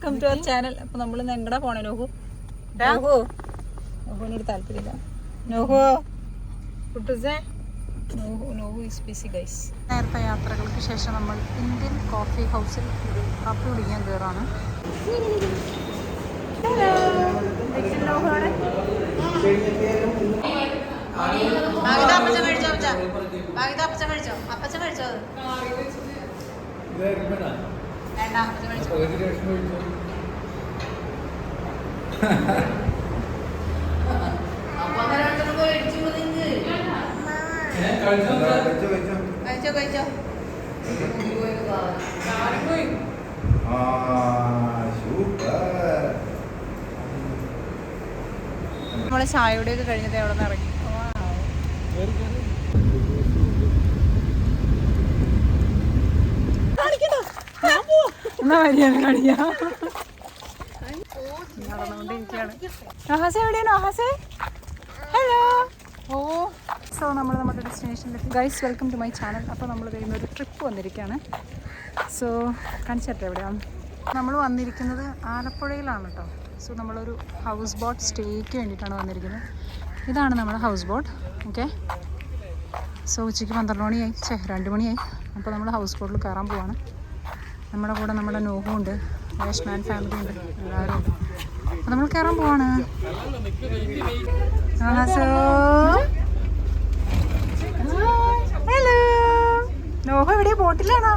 Welcome to our channel. അപ്പൊ നമ്മള് എങ്ങടാ പോണേ? നോഹുവിനോട് താല്പര്യമില്ല. നേരത്തെ യാത്രകൾക്ക് ശേഷം നമ്മൾ ഇന്ത്യൻ കോഫി ഹൗസിൽ ഒരു കാപ്പി കുടിക്കാൻ കയറാണ്. നമ്മളെ ചായയുടെയൊക്കെ കഴിഞ്ഞത് അവിടെ നിന്ന് ഇറങ്ങി. എന്നാ മര്യാദ കാണിക്കാം. നടന്നുകൊണ്ടിരിക്കുകയാണ്. നഹാസ എവിടെയാണ്? നഹാസ ഹലോ. സോ നമ്മൾ നമ്മുടെ ഡെസ്റ്റിനേഷനിലെത്തി. Guys, welcome to my channel. അപ്പോൾ നമ്മൾ കഴിയുന്ന ഒരു ട്രിപ്പ് വന്നിരിക്കുകയാണ്. സോ കാണിച്ചിട്ട് എവിടെയാണ് നമ്മൾ വന്നിരിക്കുന്നത്? ആലപ്പുഴയിലാണ് കേട്ടോ. സോ നമ്മളൊരു ഹൗസ് ബോട്ട് സ്റ്റേക്ക് വേണ്ടിയിട്ടാണ് വന്നിരിക്കുന്നത്. ഇതാണ് നമ്മുടെ ഹൗസ് ബോട്ട്. ഓക്കെ, സോ ഉച്ചയ്ക്ക് 12 മണിയായി, 2 മണിയായി. അപ്പോൾ നമ്മൾ ഹൗസ് ബോട്ടിൽ കയറാൻ പോവാണ്. നമ്മുടെ കൂടെ നമ്മുടെ നോഹു ഉണ്ട്, വേഷ്മാൻ ഫാമിലി ഉണ്ട്, എല്ലാവരും ഉണ്ട്. അപ്പോൾ നമ്മൾ കയറാൻ പോവാണ്. ഹലോ, നോഹു എവിടെയാ? ബോട്ടിലാണോ?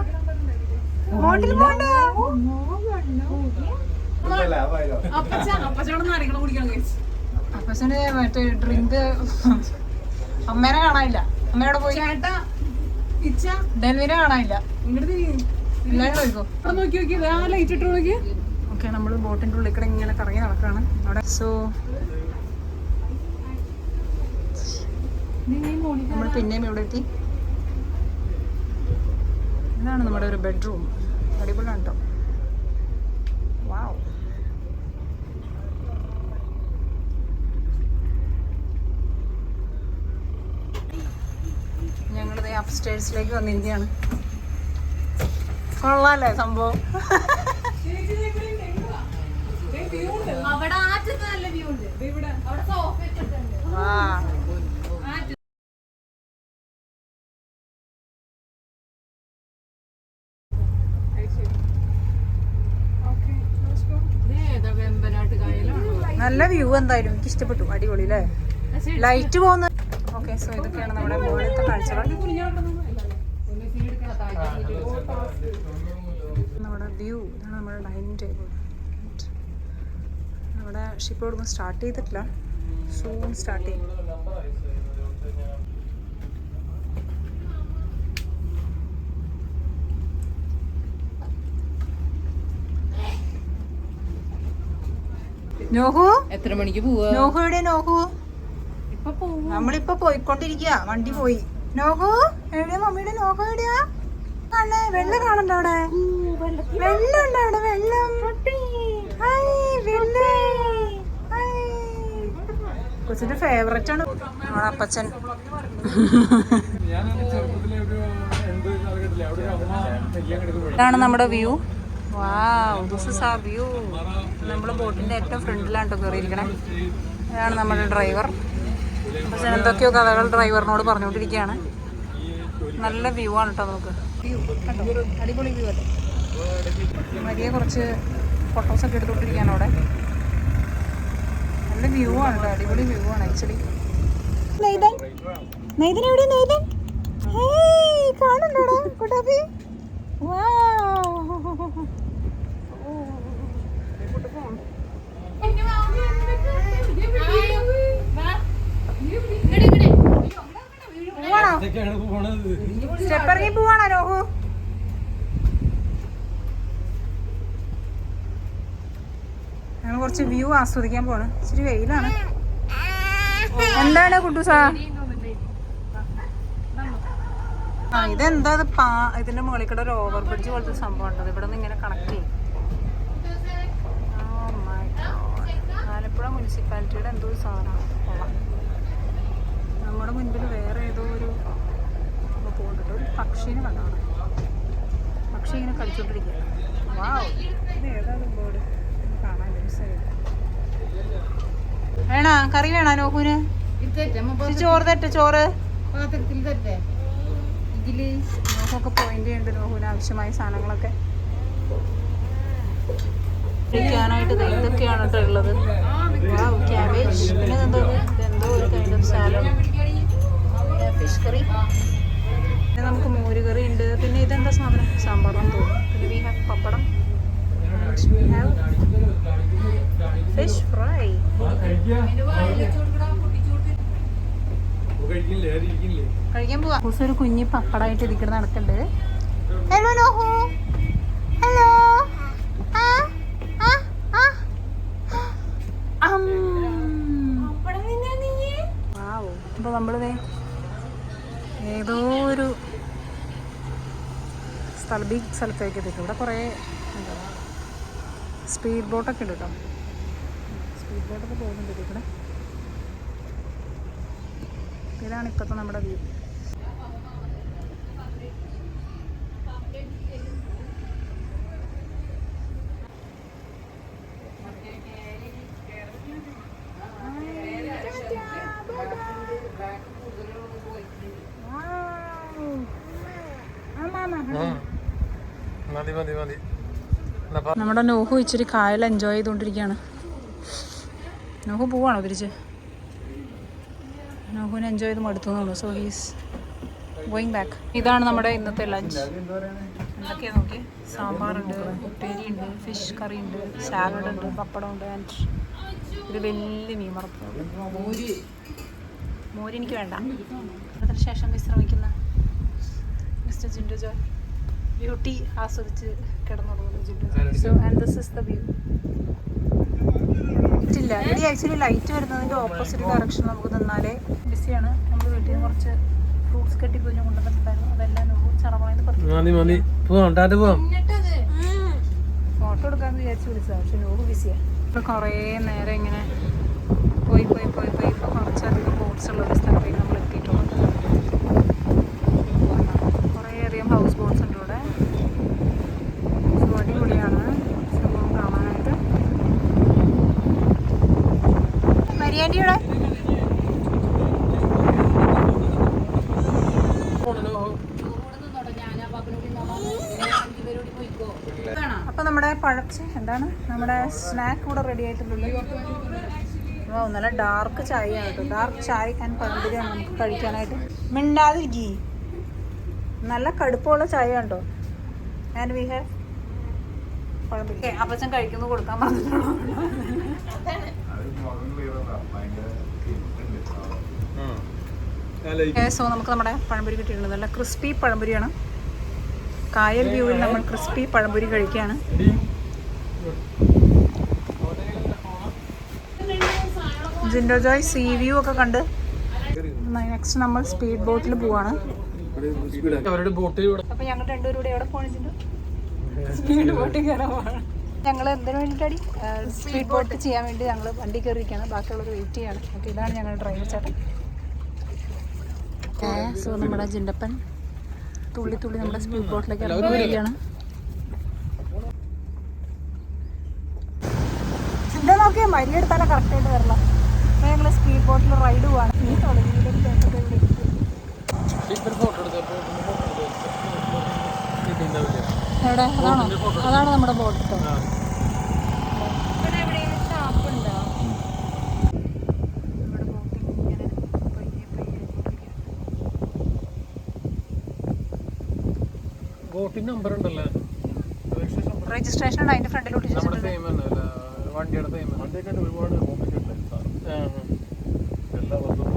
ബോട്ടിൽ പോണ്ട. അപ്പച്ചന് മറ്റേ ഡ്രിങ്ക്. അമ്മേനെ കാണാനില്ല. അമ്മയോടെ പോയി. ഡെൽവിനെ കാണാനില്ല. ഓക്കെ, നമ്മൾ ബോട്ടിന്റെ ഉള്ളിൽ കൂടെ ഇങ്ങനെ കറങ്ങി നടക്കാണ് അവിടെ. സോ നമ്മൾ പിന്നെയും ഇവിടെ എത്തി. ഇതാണ് നമ്മുടെ ഒരു ബെഡ്റൂം. അടിപൊളിയാണ് കേട്ടോ. വാവ്. ഞങ്ങളിത് അപ്സ്റ്റേഴ്സിലേക്ക് വന്നിരിക്കുകയാണ്. കൊള്ളാല്ലേ സംഭവം? നല്ല വ്യൂ എന്തായാലും എനിക്ക് ഇഷ്ടപ്പെട്ടു. അടിപൊളി അല്ലേ? ലൈറ്റ് പോകുന്ന. ഓക്കെ, സോ ഇതൊക്കെയാണ് നമ്മുടെ മുകളിലത്തെ കാഴ്ചകൾ. നമ്മുടെ വ്യൂ ഇതാണ്. നമ്മുടെ ഡൈനിങ് ടേബിൾ. നമ്മുടെ ഷിപ്പ് ഒന്നും സ്റ്റാർട്ട് ചെയ്തിട്ടില്ല, സൂൺ സ്റ്റാർട്ട് ചെയ്യും. നോഹു എത്ര മണിക്ക് പോവാ? നോഹു എവിടെ? നോഹു നമ്മളിപ്പോ പോയിക്കൊണ്ടിരിക്കുക. വണ്ടി പോയി. നോഹു എവിടെയാ? മമ്മിയുടെ നോഹു എവിടെയാ? കാണേ, വെള്ളം കാണണ്ടോ അവിടെ? വെള്ളം ഉണ്ടോ അവിടെ? വെള്ളം. കൊച്ചിന്റെ ഫേവറേറ്റ് ആണ് നമ്മുടെ അപ്പച്ചൻ. ഇതാണ് നമ്മുടെ view. Wow, this is our view. നമ്മൾ ബോട്ടിന്റെ ഏറ്റവും ഫ്രണ്ടിലാണ് കേട്ടോ കയറിയിരിക്കണേ. ഇതാണ് നമ്മുടെ ഡ്രൈവർ. പക്ഷെ എന്തൊക്കെയോ കഥകൾ ഡ്രൈവറിനോട് പറഞ്ഞുകൊണ്ടിരിക്കുകയാണ്. നല്ല വ്യൂ ആണ് കേട്ടോ. നമുക്ക് വ്യൂ കണ്ടോ? അടിപൊളി വ്യൂ അല്ലേ? വലിയ കുറച്ച് ഫോട്ടോസൊക്കെ എടുത്തുകൊണ്ടിരിക്കുകയാണ് അവിടെ. നല്ല വ്യൂ ആണ് കേട്ടോ. അടിപൊളി വ്യൂ ആണ് ആക്ച്വലി. നെയ്തൻ, നെയ്തൻ എവിടെ? നെയ്തൻ കാണുന്നുണ്ടോടാ കുട്ടാപ്പി? സ്റ്റെപ്പ് ഇറങ്ങി പോവാണോ നോഹു? ഞങ്ങൾ കുറച്ച് വ്യൂ ആസ്വദിക്കാൻ പോണ്. ഇച്ചിരി വെയിലാണ്. എന്താണ് കുട്ടൂസാ? ഇതെന്താ? ഇതിന്റെ മുകളിൽ കൂടെ ഒരു ഓവർ ബ്രിഡ്ജ് പോലത്തെ സംഭവം ഉണ്ടത്. ഇവിടെ നിന്ന് ഇങ്ങനെ കണക്ട് ചെയ്യും. ആലപ്പുഴ മുനിസിപ്പാലിറ്റിയുടെ എന്തോ ഒരു സാധനമാണ്. കൊള്ളാം. നമ്മുടെ മുൻപിൽ വേറെ ഏതോ ഒരു പോകുന്നുണ്ട്. ഒരു പക്ഷീനെ കണ്ടാണ്. പക്ഷി ഇങ്ങനെ കളിച്ചോണ്ടിരിക്കുക. വേണോ കറി വേണോ നോക്കൂന്? ചോറ് തെറ്റ് ചോറ് നോക്കൊക്കെ പോയിന്റ് ഉണ്ട്. നോക്കൂന് ആവശ്യമായ സാധനങ്ങളൊക്കെ കഴിക്കാനായിട്ട് ഇതൊക്കെയാണ് കേട്ടോ ഉള്ളത്. ക്യാബേജ്, പിന്നെ എന്തോ ഒരു kind of salad, fish curry, പിന്നെ നമുക്ക് മോരുകറി ഉണ്ട്. പിന്നെ ഇതെന്താ സാധനം? സാമ്പാറാന്ന് തോന്നുന്നു. പിന്നെ we have pappadam, we have fish fry. കഴിക്കാൻ പോവാ. ഒരു കുഞ്ഞി പപ്പടമായിട്ട് ഇരിക്കുന്ന നടക്കണ്ട്. Hello നോഹു, hello. അപ്പോൾ നമ്മളിതേ ഏതോ ഒരു ബിഗ് സ്ഥലത്തേക്ക് എത്തിക്കും. ഇവിടെ കുറേ എന്താ സ്പീഡ് ബോട്ടൊക്കെ ഉണ്ട് കേട്ടോ. സ്പീഡ് ബോട്ടൊക്കെ പോകുന്നുണ്ട് ഇവിടെ. ഇതാണ് ഇപ്പോഴത്തെ നമ്മുടെ വ്യൂ. നമ്മുടെ നോഹു ഇച്ചിരി കായൽ എൻജോയ് ചെയ്തുകൊണ്ടിരിക്കുകയാണ്. നോഹു പോവാണോ തിരിച്ച്? നോഹുവിനെ എൻജോയ് ചെയ്ത് മടുത്തുന്നുള്ളൂ. So he's going back. ഇതാണ് നമ്മുടെ ഇന്നത്തെ ലഞ്ച്. എന്തൊക്കെയാണ് നോക്കി? സാമ്പാറുണ്ട്, ഉപ്പേരിയുണ്ട്, ഫിഷ് കറി ഉണ്ട്, സാലഡ് ഉണ്ട്, പപ്പടം ഉണ്ട്, ആൻഡ് ഒരു വലിയ മീൻ വറുത്തത്. മോര് എനിക്ക് വേണ്ട. അതിനുശേഷം വിശ്രമിക്കുന്ന മിസ്റ്റർ ജിൻഡു ജോയ് ബ്യൂട്ടി ആസ്വദിച്ച് കിടന്നുറങ്ങുന്നു ജിൻഡു ജോയ്. So and this is the view. ഇല്ല, ഇത് ആക്ച്വലി ലൈറ്റ് വരുന്നതിൻ്റെ ഓപ്പോസിറ്റ് ഡയറക്ഷൻ നമുക്ക് നിന്നാലേ ബിസിയാണ്. നമ്മൾ വീട്ടിൽ നിന്ന് കുറച്ച് ഫ്രൂട്ട്സ് കെട്ടിപ്പൊഞ്ഞ് കൊണ്ടുവന്നിട്ടുണ്ടായിരുന്നു. അതെല്ലാം ചറവണേന്ന് ഫോട്ടോ എടുക്കാമെന്ന് വിചാരിച്ച് വിളിച്ചതാണ്. പക്ഷെ നോക്ക് ബിസിയാണ്. ഇപ്പോൾ കുറേ നേരം ഇങ്ങനെ പോയി ഇപ്പോൾ കുറച്ചധികം ബോട്ട്സ് ഉള്ള ഒരു സ്ഥലത്തേക്ക് നമ്മൾ എത്തിയിട്ടുള്ളത്. കുറേയധികം ഹൗസ് ബോട്ട്സ് ഉണ്ട് ഇവിടെ. അടിപൊളിയാണ് സംഭവം കാണാനായിട്ട്. മരിയാൻറ്റിയുടെ അപ്പം നമ്മുടെ എന്താണ് നമ്മുടെ സ്നാക്ക് ഇവിടെ റെഡി ആയിട്ടുണ്ട്. ഓ നല്ല ഡാർക്ക് ചായയാണ് കേട്ടോ. ഡാർക്ക് ചായ ആൻഡ് പഴംപൊരിയാണ് നമുക്ക് കഴിക്കാനായിട്ട്. മിണ്ടാതിരിക്കി നല്ല കടുപ്പമുള്ള ചായ കണ്ടോ. ആൻഡ് വി ഹാവ് പഴംപൊരി. അപ്പച്ചൻ കഴിക്കുന്നു കൊടുക്കാൻ പറഞ്ഞിട്ടുള്ളൂ. സോ നമുക്ക് നമ്മുടെ പഴംപൊരി കിട്ടിയിട്ടുണ്ട്. നല്ല ക്രിസ്പി പഴംപൊരിയാണ്. കായൽ വ്യൂവിൽ നമ്മൾ ക്രിസ്പി പഴംപൊരി കഴിക്കുകയാണ്. ജിൻഡോ ജോയ് സീ വ്യൂ ഒക്കെ കണ്ട് നെക്സ്റ്റ് നമ്മൾ സ്പീഡ് ബോട്ടിൽ പോവാണ്. അപ്പൊ ഞങ്ങൾ രണ്ടുപേരും കൂടെ എവിടെ പോകണം ജിൻഡോ? സ്പീഡ് ബോട്ടിൽ കയറാൻ പോകണം. ഞങ്ങൾ എന്തിനു വേണ്ടിയിട്ടാണ്? സ്പീഡ് ബോട്ട് ചെയ്യാൻ വേണ്ടി ഞങ്ങൾ വണ്ടി കയറിയിരിക്കുകയാണ്. ബാക്കിയുള്ളവർ വെയിറ്റ് ചെയ്യാണ്. ഓക്കെ, ഇതാണ് ഞങ്ങളുടെ ഡ്രൈവർ ചേട്ടൻ. സോ നമ്മുടെ ജിൻഡപ്പൻ തുള്ളി നമ്മുടെ സ്പീഡ് ബോട്ടിലേക്ക് ഇറങ്ങിയിരിക്കുകയാണ്. എന്താ നോക്കിയാൽ മരിയെടുത്താലേ കറക്റ്റായിട്ട് വരില്ല. അപ്പോൾ ഞങ്ങൾ സ്പീഡ് ബോട്ടിൽ റൈഡ് പോവാണ്. ഈ എവിടെ? അതാണ് നമ്മുടെ ബോട്ട് കേട്ടോ. ഇവിടെ എവിടെയെങ്കിലും ഷാപ്പ് ഉണ്ടോ? നമ്മുടെ ബോട്ടിൽ ഇങ്ങനെ ബോട്ടിന് നമ്പർ ഉണ്ടല്ലോ, രജിസ്ട്രേഷൻ ഉണ്ട് അതിന്റെ ഫ്രണ്ടിലോട്ട്. വണ്ടിയുടെ വണ്ടിയൊക്കെ ഒരുപാട് എല്ലാ വർഷവും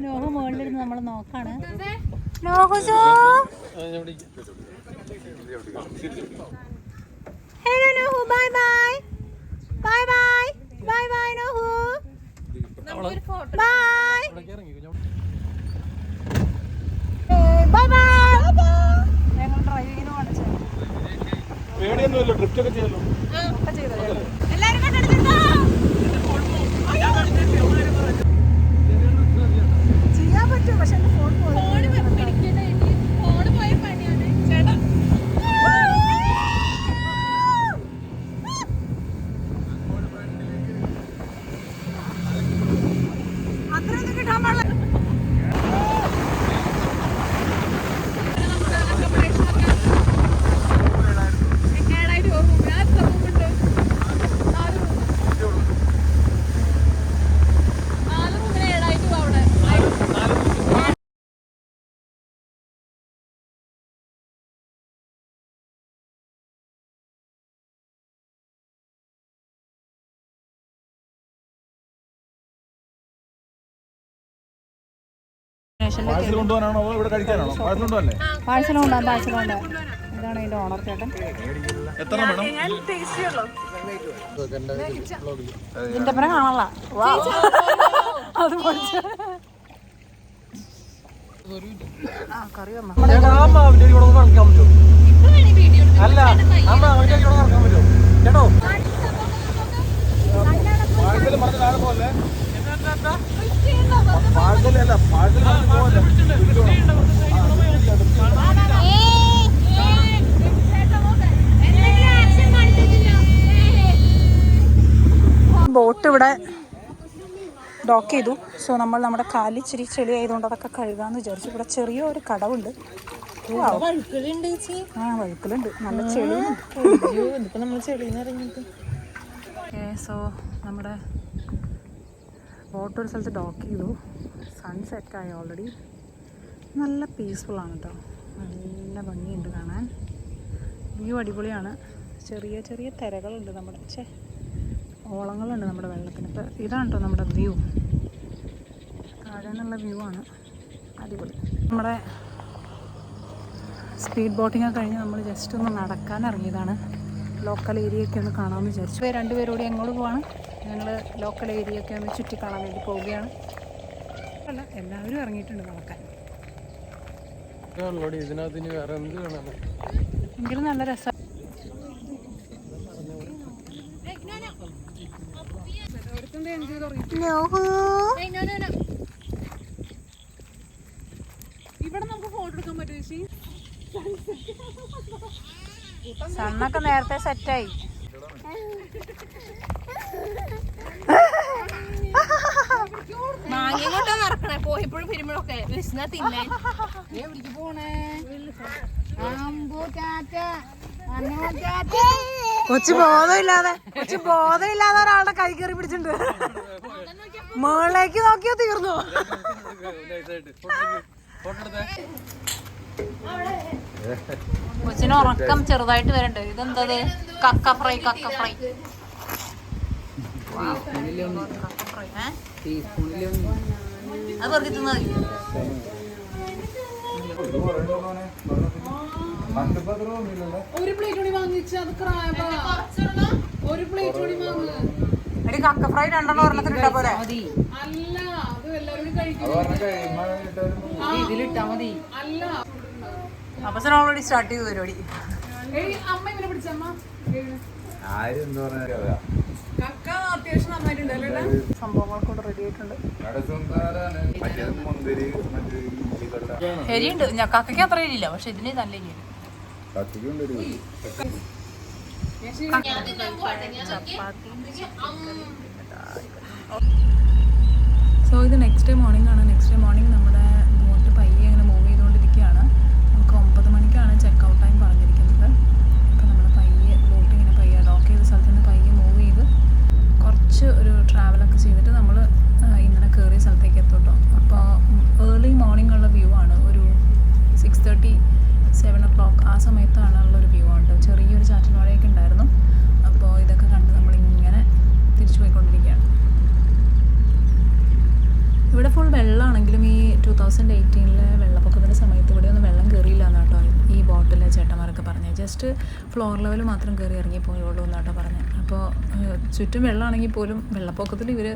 നോഹു മുകളിലിരുന്ന് നമ്മൾ നോക്കാണ്. Hello Nohu, bye bye. Bye bye. Bye bye Nohu. Bye. Bye bye. ഞങ്ങൾ ഡ്രൈവിങ്ങിന് കാണിച്ചു. പേടിയൊന്നുമില്ല, ഡ്രിഫ്റ്റ് ഒക്കെ ചെയ്യാലോ. എല്ലാവരും കണ്ടെടുത്തിട്ടോ. ചെയ്യാൻ പറ്റും, പക്ഷെ എന്റെ ഫോൺ പോയി. അത്രയൊന്നും കിട്ടാൻ പാടില്ല. പാഴ്സൽ കൊണ്ടുപോകാനാണോ അതോ ഇവിടെ കഴിക്കാനാണോ? പാഴ്സൽ കൊണ്ടുപോകല്ലേ? പാഴ്സൽ കൊണ്ടാണ്, പാഴ്സൽ കൊണ്ടാണ്. ഇതാണ് അതിന്റെ ഓണർ ചേട്ടൻ. എത്ര വേണം? ഇതിന്റെ പരം കാണാനുള്ള അത് പൊളിച്ച് കറി വന്ന അല്ല അമ്മ അവന്റെ നടക്കാൻ പറ്റുമോ ചേട്ടോ? പാഴ്സൽ പറഞ്ഞ നാളെ പോലെ പാഴ്സലല്ല, പാഴ്സൽ പോലെ ബോട്ട് ഇവിടെ ഡോക്ക് ചെയ്തു. സോ നമ്മൾ നമ്മുടെ കാലിൽ ഇച്ചിരി ചെളി ആയതുകൊണ്ട് അതൊക്കെ കഴുകാമെന്ന് വിചാരിച്ചു. ഇവിടെ ചെറിയൊരു കടവുണ്ട്. ആ വഴുക്കലുണ്ട്, നല്ല ചെളിയുണ്ട്. നമ്മൾ ചെളിന്ന് ഇറങ്ങിയിട്ട് സോ നമ്മുടെ ബോട്ട് ഒരു സ്ഥലത്ത് ഡോക്ക് ചെയ്തു. സൺസെറ്റായി ഓൾറെഡി. നല്ല പീസ്ഫുള്ളാണ് കേട്ടോ, നല്ല ഭംഗിയുണ്ട് കാണാൻ. വ്യൂ അടിപൊളിയാണ്. ചെറിയ ചെറിയ തിരകളുണ്ട്, നമ്മുടെ ഓളങ്ങളുണ്ട് നമ്മുടെ വെള്ളത്തിന്. ഇപ്പോൾ ഇതാണ് കേട്ടോ നമ്മുടെ വ്യൂ. താഴെ നിന്നുള്ള വ്യൂ ആണ്, അടിപൊളി. നമ്മുടെ സ്പീഡ് ബോട്ടിങ് ഒക്കെ കഴിഞ്ഞ് നമ്മൾ ജസ്റ്റ് ഒന്ന് നടക്കാൻ ഇറങ്ങിയതാണ്. ലോക്കൽ ഏരിയയൊക്കെ ഒന്ന് കാണാമെന്ന് വിചാരിച്ചു. രണ്ടുപേരോടെ എങ്ങോട്ട് പോവാണ്? ഞങ്ങൾ ലോക്കൽ ഏരിയയൊക്കെ ഒന്ന് ചുറ്റി കാണാൻ വേണ്ടി പോവുകയാണ്. അല്ല, എല്ലാവരും ഇറങ്ങിയിട്ടുണ്ട് നടക്കാൻ. എങ്കിലും നല്ല രസം. ഇവിടെ നമുക്ക് ഫോട്ടോ എടുക്കാൻ പറ്റും ചേച്ചി. സണ്ണൊക്കെ നേരത്തെ സെറ്റായി. മാങ്ങോട്ടാ നടക്കണേ, പോയപ്പോഴും വരുമ്പോഴൊക്കെ വിശന്നാ തിന്നാൻ. എവിടേക്ക് പോണേ? കൊച്ചു ബോധമില്ലാതെ ഒരാളുടെ കൈ കയറി പിടിച്ചിട്ടുണ്ട്. മുകളിലേക്ക് നോക്കിയോ തീർന്നു. കൊച്ചിന് ഉറക്കം ചെറുതായിട്ട് വരണ്ട്. ഇതെന്താ? കക്ക ഫ്രൈ. അത് വെറുതെ തിന്നത്. ഒരു പ്ലേറ്റ് കൂടി വാങ്ങിച്ച ഒരു പ്ലേറ്റ് കൂടി വാങ്ങുക. എടി കക്ക ഫ്രൈ 2 ഒരെണ്ണത്തിന് ഇട്ടാ പോലെ. അല്ല, അത് എല്ലാവരും ഇതിലിട്ടാ മതി. അല്ല, അപ്പച്ചൻ ഓൾറെഡി സ്റ്റാർട്ട് ചെയ്തു പരിപാടി. അമ്മ ഇവനെ പിടിച്ചമ്മ. കക്ക അത്യാവശ്യം നന്നായിട്ടുണ്ട്. സംഭവങ്ങളൊക്കെ കൊണ്ട് റെഡി ആയിട്ടുണ്ട്. എരിയുണ്ട്. കക്കയ്ക്ക് അത്ര എരിയില്ല, പക്ഷെ ഇതിന് നല്ല എരിയുണ്ട്. സോ ഇത് നെക്സ്റ്റ് ഡേ മോർണിംഗ് ആണ്. നെക്സ്റ്റ് ഡേ മോർണിംഗ് നമ്മുടെ ബോട്ട് പയ്യെ അങ്ങനെ മൂവ് ചെയ്തുകൊണ്ടിരിക്കുകയാണ്. നമുക്ക് 9 മണിക്കാണ് ചെക്ക് ഔട്ട് ടൈം പറഞ്ഞിരിക്കുന്നത്. അപ്പോൾ നമ്മൾ പയ്യെ ബോട്ട് ഇങ്ങനെ പയ്യെ ഡോക്ക് ചെയ്ത സ്ഥലത്ത് നിന്ന് പയ്യെ മൂവ് ചെയ്ത് കുറച്ച് ഒരു ട്രാവലൊക്കെ ചെയ്തിട്ട് നമ്മൾ ഇന്നലെ കയറിയ സ്ഥലത്തേക്ക് എത്തും കേട്ടോ. അപ്പോൾ ഏർലി മോർണിംഗ് ഉള്ള വ്യൂ ആണ്. ഒരു 6:30, 7 o'clock ആ സമയത്താണുള്ളൊരു വ്യൂ ആണ് കേട്ടോ. ചെറിയൊരു ചാറ്റൽ മഴയൊക്കെ ഉണ്ടായിരുന്നു. അപ്പോൾ ഇതൊക്കെ കണ്ട് നമ്മളിങ്ങനെ തിരിച്ചു പോയിക്കൊണ്ടിരിക്കുകയാണ്. ഇവിടെ ഫുൾ വെള്ളമാണെങ്കിലും ഈ 2018 വെള്ളപ്പൊക്കത്തിൻ്റെ സമയത്ത് ഇവിടെ ഒന്നും വെള്ളം കയറിയില്ല എന്ന് കേട്ടോ ഈ ബോട്ടിലെ ചേട്ടന്മാരൊക്കെ പറഞ്ഞത്. ജസ്റ്റ് ഫ്ലോർ ലെവൽ മാത്രം കയറി ഇറങ്ങിപ്പോയുള്ളൂ എന്നാട്ടോ പറഞ്ഞത്. അപ്പോൾ ചുറ്റും വെള്ളമാണെങ്കിൽ പോലും വെള്ളപ്പൊക്കത്തിൽ ഇവർ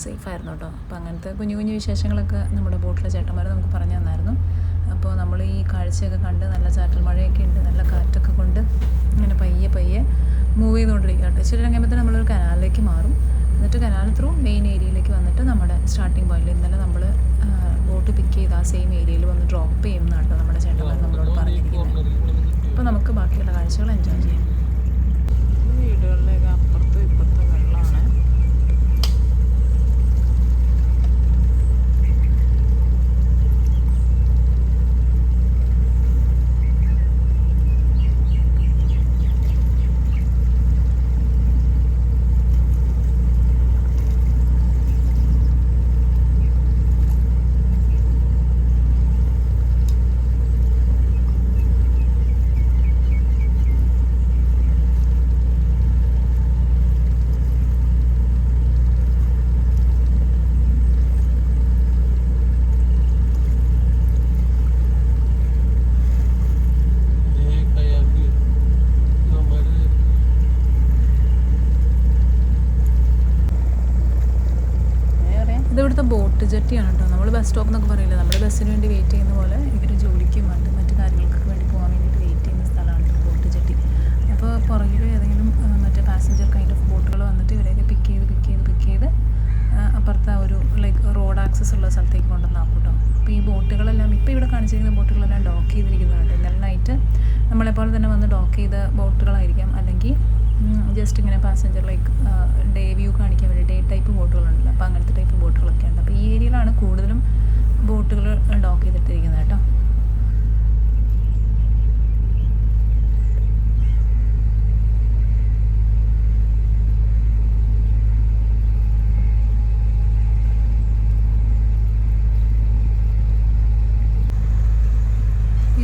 സേഫായിരുന്നു കേട്ടോ. അപ്പോൾ അങ്ങനത്തെ കുഞ്ഞു കുഞ്ഞു വിശേഷങ്ങളൊക്കെ നമ്മുടെ ബോട്ടിലെ ചേട്ടന്മാർ നമുക്ക് പറഞ്ഞു തന്നായിരുന്നു. അപ്പോൾ നമ്മൾ ഈ കാഴ്ചയൊക്കെ കണ്ട് നല്ല ചാറ്റൽ മഴയൊക്കെ ഉണ്ട്, നല്ല കാറ്റൊക്കെ കൊണ്ട് ഇങ്ങനെ പയ്യെ പയ്യെ മൂവ് ചെയ്തുകൊണ്ടിരിക്കുക കേട്ടോ. ഇച്ചിരി ഇറങ്ങുമ്പോഴത്തേന് നമ്മളൊരു കനാലിലേക്ക് മാറും. എന്നിട്ട് കനാൽ ത്രൂ മെയിൻ ഏരിയയിലേക്ക് വന്നിട്ട് നമ്മുടെ സ്റ്റാർട്ടിംഗ് പോയിന്റിൽ ഇന്നലെ നമ്മൾ ബോട്ട് പിക്ക് ചെയ്ത് ആ സെയിം ഏരിയയിൽ വന്ന് ഡ്രോപ്പ് ചെയ്യുന്ന കേട്ടോ നമ്മുടെ ചേട്ടന്മാർ നമ്മളോട് പറഞ്ഞിരിക്കുന്നത്. അപ്പോൾ നമുക്ക് ബാക്കിയുള്ള കാഴ്ചകൾ എൻജോയ് ചെയ്യാം. വീടുകളിലേക്ക് അപ്പുറത്തും ഇപ്പുറത്തും വെള്ളമാണ്. ഇവിടുത്തെ ബോട്ട് ജെട്ടിയാണ് കേട്ടോ. നമ്മൾ ബസ് സ്റ്റോപ്പ് എന്നൊക്കെ പറയില്ല, നമ്മൾ ബസ്സിന് വേണ്ടി വെയിറ്റ് ചെയ്യുന്ന പോലെ ഇവർ ജോലിക്കും മറ്റു കാര്യങ്ങൾക്കൊക്കെ വേണ്ടി പോകാൻ വേണ്ടിയിട്ട് വെയിറ്റ് ചെയ്യുന്ന സ്ഥലമാണ് ബോട്ട് ജെട്ടി. അപ്പോൾ പുറകിൽ ഏതെങ്കിലും മറ്റേ പാസഞ്ചർ കൈൻഡ് ഓഫ് ബോട്ടുകൾ വന്നിട്ട് ഇവരെയൊക്കെ പിക്ക് ചെയ്ത് അപ്പുറത്തെ ഒരു ലൈക്ക് റോഡ് ആക്സസ് ഉള്ള സ്ഥലത്തേക്ക് കൊണ്ടുവന്നാക്കും കേട്ടോ. അപ്പോൾ ഈ ബോട്ടുകളെല്ലാം ഇപ്പോൾ ഇവിടെ കാണിച്ചിരിക്കുന്ന ബോട്ടുകളെല്ലാം ഡോക്ക് ചെയ്തിരിക്കുന്നതാണ്. ഇന്നലെ നൈറ്റ് നമ്മളെപ്പോലെ തന്നെ വന്ന് ഡോക്ക് ചെയ്ത ബോട്ടുകളായിരിക്കാം, അല്ലെങ്കിൽ ജസ്റ്റ് ഇങ്ങനെ പാസഞ്ചർ ലൈക്ക് ഡേ വ്യൂ കാണിക്കാൻ വേണ്ടി ഡേ ടൈപ്പ് ബോട്ടുകളുണ്ടല്ലോ. അപ്പോൾ അങ്ങനത്തെ ടൈപ്പ് ബോട്ടുകളൊക്കെ ഉണ്ട്. അപ്പോൾ ഈ ഏരിയയിലാണ് കൂടുതലും ബോട്ടുകൾ ഡോക്ക് ചെയ്തിട്ടിരിക്കുന്നത് കേട്ടോ.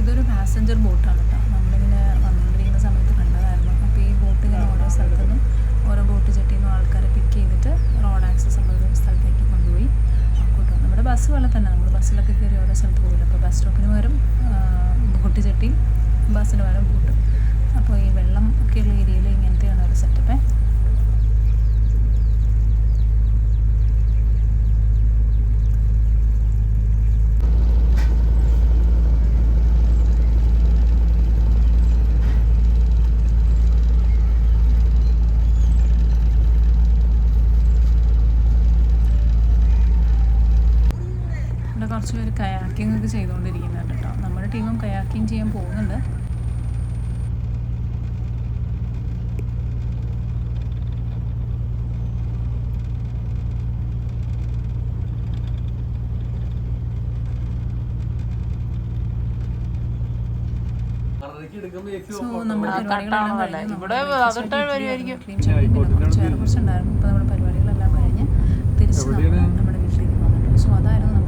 ഇതൊരു പാസഞ്ചർ ബോട്ടാണ് കേട്ടോ. നമ്മളിങ്ങനെ വന്നുകൊണ്ടിരിക്കുന്ന സമയത്ത് കണ്ടതായിരുന്നു. അപ്പോൾ ഈ ബോട്ട് ഇങ്ങനെ ഓരോ സ്ഥലത്തുനിന്നും ഓരോ ബോട്ട് ജെട്ടിയിൽ നിന്നും ആൾക്കാരെ പിക്ക് ചെയ്തിട്ട് റോഡ് ആക്സസ് ഉള്ള ഒരു സ്ഥലത്തേക്ക് കൊണ്ടുപോയി കേട്ടോ. നമ്മുടെ ബസ് പോലെ തന്നെ നമ്മൾ ബസ്സിലൊക്കെ കയറി ഓരോ സ്ഥലത്ത് പോകില്ല. അപ്പോൾ ബസ് സ്റ്റോപ്പിന് പകരം ബോട്ട് ജെട്ടിയും ബസ്സിന് പകരം ബോട്ട്. അപ്പോൾ ഈ വെള്ളം ഒക്കെയുള്ള ഏരിയയിൽ ഇങ്ങനത്തെയാണ് ഒരു സെറ്റപ്പ്. കുറച്ച് പേര് കയാക്കിംഗ് ഒക്കെ ചെയ്തുകൊണ്ടിരിക്കുന്നുണ്ട് കേട്ടോ. നമ്മുടെ ടീമും കയാക്കിംഗ് ചെയ്യാൻ പോകുന്നുണ്ട്. സോ നമ്മുടെ പരിപാടികളെല്ലാം കഴിഞ്ഞ് കുറച്ചുണ്ടായിരുന്നു. ഇപ്പോൾ നമ്മുടെ പരിപാടികളെല്ലാം കഴിഞ്ഞ് തിരിച്ച് നമ്മുടെ വീട്ടിലേക്ക് പോകുന്നുണ്ട്. സോ അതായിരുന്നു